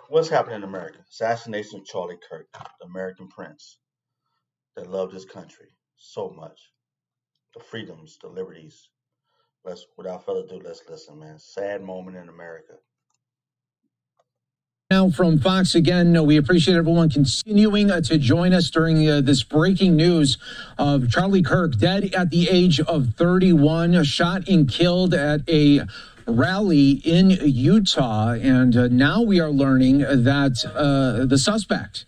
What's happening in America? Assassination of Charlie Kirk, the American prince that loved his country so much. The freedoms, the liberties. Without further ado, let's listen, man. Sad moment in America. Now from Fox again, we appreciate everyone continuing to join us during this breaking news of Charlie Kirk, dead at the age of 31, shot and killed at a rally in Utah. And now we are learning that the suspect,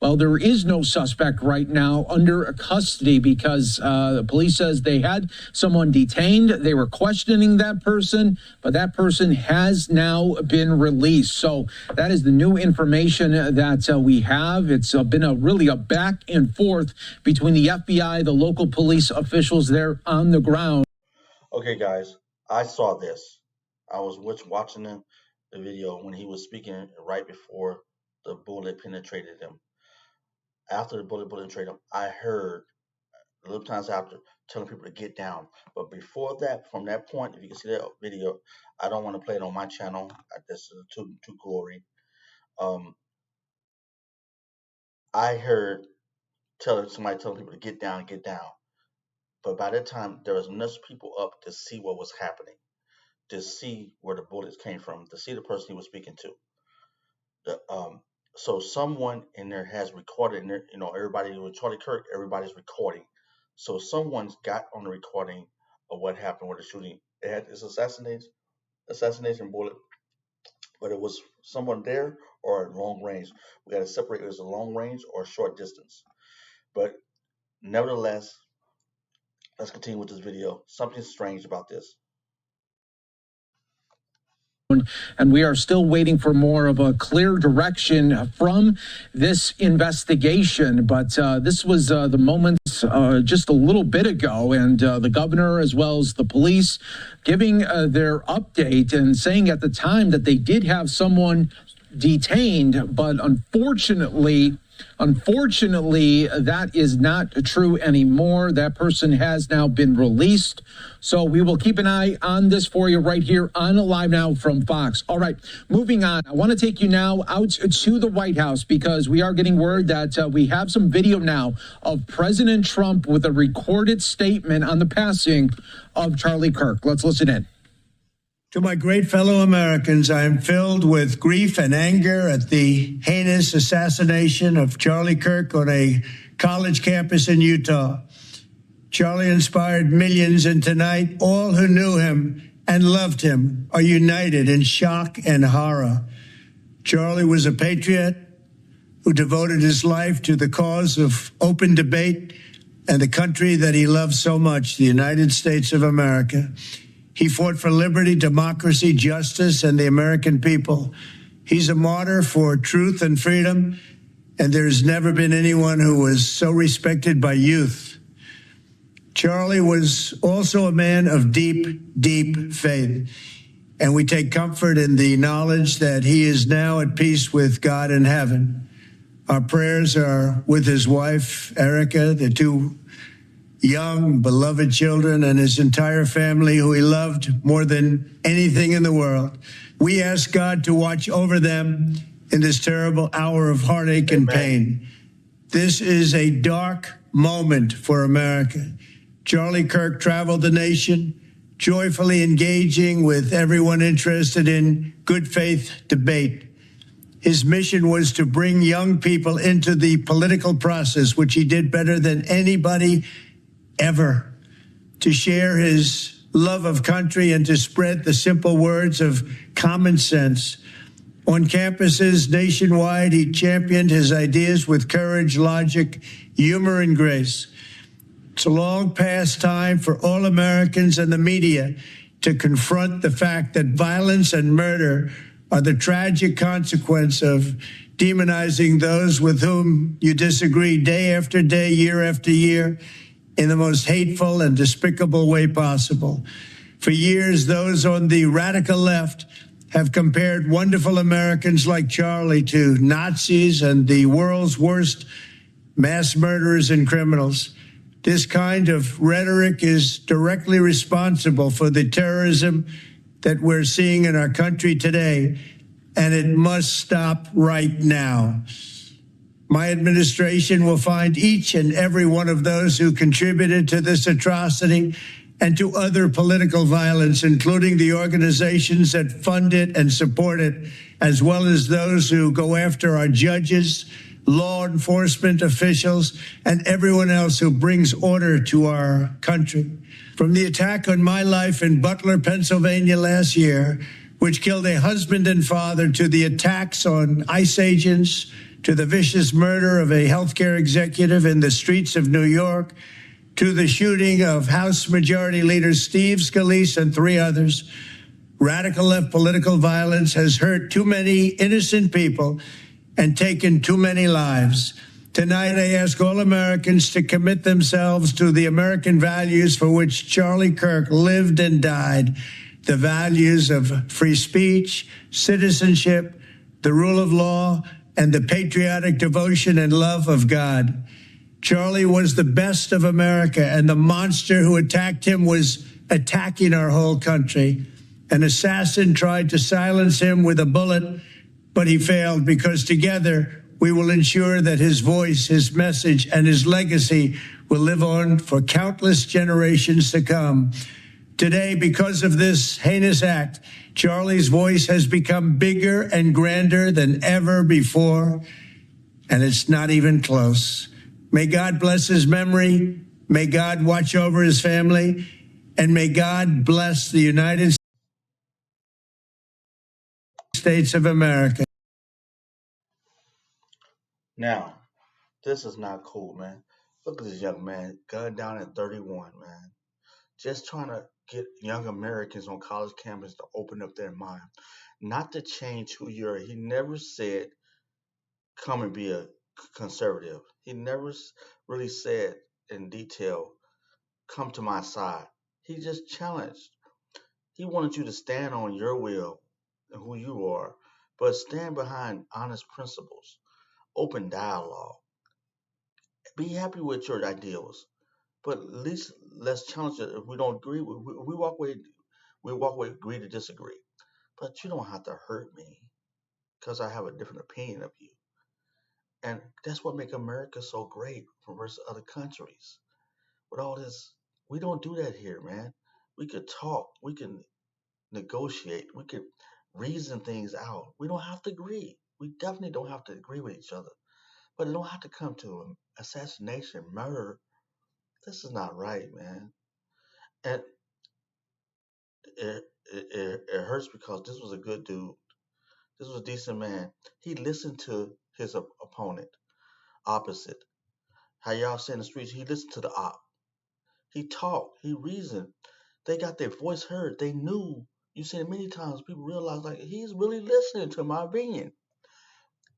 well, there is no suspect right now under custody because the police says they had someone detained. They were questioning that person, but that person has now been released. So that is the new information that we have. It's been really a back and forth between the FBI, the local police officials there on the ground. Okay, guys, I saw this. I was watching the video when he was speaking right before the bullet penetrated him. After the bullet penetrated him, I heard a little times after telling people to get down. But before that, from that point, if you can see that video, I don't want to play it on my channel. This is too gory. I heard somebody telling people to get down. But by that time, there was enough people up to see what was happening, to see where the bullets came from, to see the person he was speaking to. So someone in there has recorded, everybody with Charlie Kirk, everybody's recording. So someone's got on the recording of what happened with the shooting. It's assassination bullet, but it was someone there or long range. We got to separate it as a long range or short distance. But nevertheless, let's continue with this video. Something strange about this. And we are still waiting for more of a clear direction from this investigation. But this was the moments just a little bit ago, and the governor as well as the police giving their update and saying at the time that they did have someone detained, but unfortunately, that is not true anymore. That person has now been released. So we will keep an eye on this for you right here on Live Now from Fox. All right, moving on. I want to take you now out to the White House because we are getting word that we have some video now of President Trump with a recorded statement on the passing of Charlie Kirk. Let's listen in. To my great fellow Americans, I am filled with grief and anger at the heinous assassination of Charlie Kirk on a college campus in Utah. Charlie inspired millions, and tonight, all who knew him and loved him are united in shock and horror. Charlie was a patriot who devoted his life to the cause of open debate and the country that he loved so much, the United States of America. He fought for liberty, democracy, justice, and the American people. He's a martyr for truth and freedom, and there's never been anyone who was so respected by youth. Charlie was also a man of deep, deep faith, and we take comfort in the knowledge that he is now at peace with God in heaven. Our prayers are with his wife, Erica, the two young, beloved children, and his entire family, who he loved more than anything in the world. We ask God to watch over them in this terrible hour of heartache and pain. This is a dark moment for America. Charlie Kirk traveled the nation, joyfully engaging with everyone interested in good faith debate. His mission was to bring young people into the political process, which he did better than anybody ever, to share his love of country and to spread the simple words of common sense. On campuses nationwide, he championed his ideas with courage, logic, humor, and grace. It's a long past time for all Americans and the media to confront the fact that violence and murder are the tragic consequence of demonizing those with whom you disagree day after day, year after year, in the most hateful and despicable way possible. For years, those on the radical left have compared wonderful Americans like Charlie to Nazis and the world's worst mass murderers and criminals. This kind of rhetoric is directly responsible for the terrorism that we're seeing in our country today. and it must stop right now. My administration will find each and every one of those who contributed to this atrocity and to other political violence, including the organizations that fund it and support it, as well as those who go after our judges, law enforcement officials, and everyone else who brings order to our country. From the attack on my life in Butler, Pennsylvania last year, which killed a husband and father, to the attacks on ICE agents, to the vicious murder of a healthcare executive in the streets of New York, to the shooting of House Majority Leader Steve Scalise and 3 others, radical left political violence has hurt too many innocent people and taken too many lives. Tonight, I ask all Americans to commit themselves to the American values for which Charlie Kirk lived and died, the values of free speech, citizenship, the rule of law, and the patriotic devotion and love of God. Charlie was the best of America, and the monster who attacked him was attacking our whole country. An assassin tried to silence him with a bullet, but he failed, because together we will ensure that his voice, his message, and his legacy will live on for countless generations to come. Today, because of this heinous act, Charlie's voice has become bigger and grander than ever before, and it's not even close. May God bless his memory, may God watch over his family, and may God bless the United States of America. Now, this is not cool, man. Look at this young man, gunned down at 31, man. Just trying to get young Americans on college campus to open up their mind, not to change who you are. He never said, come and be a conservative. He never really said in detail, come to my side. He just challenged. He wanted you to stand on your will and who you are, but stand behind honest principles, open dialogue. Be happy with your ideals, but at least let's challenge it. If we don't agree, we walk away. We walk away, agree to disagree. But you don't have to hurt me because I have a different opinion of you. And that's what makes America so great versus other countries. With all this, we don't do that here, man. We could talk, we can negotiate, we could reason things out. We don't have to agree. We definitely don't have to agree with each other. But it don't have to come to assassination, murder. This is not right, man. And it hurts because this was a good dude. This was a decent man. He listened to his opponent, opposite. How y'all say in the streets, he listened to the op. He talked, he reasoned. They got their voice heard. They knew. You see it many times. People realize like he's really listening to my opinion.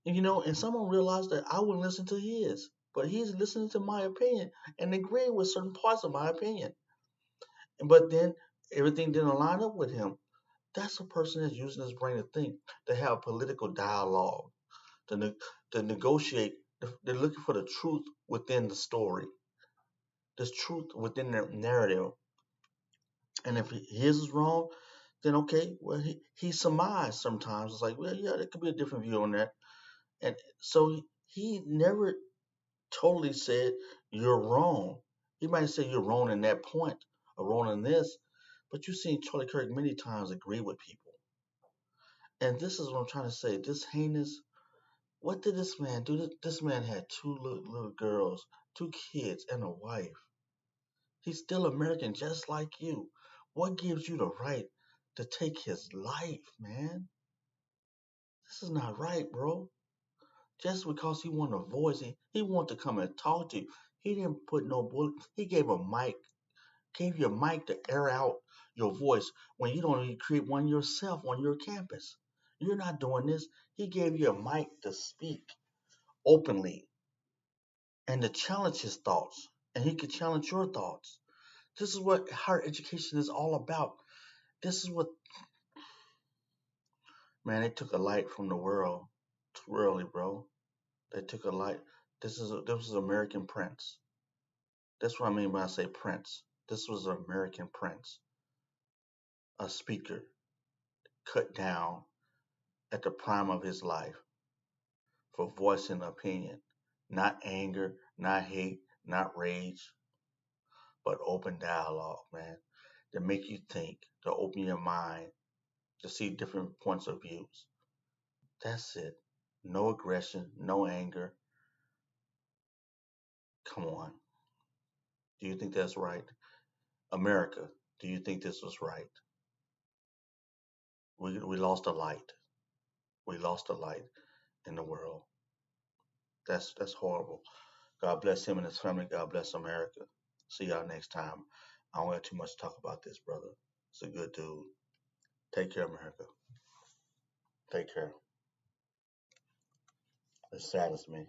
And, and someone realized that I wouldn't listen to his, but he's listening to my opinion and agreeing with certain parts of my opinion. But then everything didn't line up with him. That's a person that's using his brain to think, to have political dialogue, to, ne- to negotiate. They're looking for the truth within the story, this truth within their narrative. And if his is wrong, then okay, well, he surmised sometimes. It's like, well, yeah, there could be a different view on that. And so he never totally said, you're wrong. He might say you're wrong in that point or wrong in this, but you've seen Charlie Kirk many times agree with people. And this is what I'm trying to say. This heinous, what did this man do? This man had two little girls, 2 kids, and a wife. He's still American just like you. What gives you the right to take his life, man? This is not right, bro. Just because he wanted a voice, he wanted to come and talk to you. He didn't put no bullet. He gave you a mic to air out your voice when you don't even create one yourself on your campus. You're not doing this. He gave you a mic to speak openly and to challenge his thoughts, and he could challenge your thoughts. This is what higher education is all about. This is what, man, they took a light from the world too early, bro. They took a light. This was American Prince. That's what I mean when I say Prince. This was an American Prince, a speaker, cut down at the prime of his life for voicing an opinion. Not anger, not hate, not rage, but open dialogue, man, to make you think, to open your mind, to see different points of views. That's it. No aggression, no anger. Come on. Do you think that's right? America, do you think this was right? We lost a light. We lost a light in the world. That's horrible. God bless him and his family. God bless America. See y'all next time. I don't have too much to talk about this, brother. It's a good dude. Take care, America. Take care. It saddens me.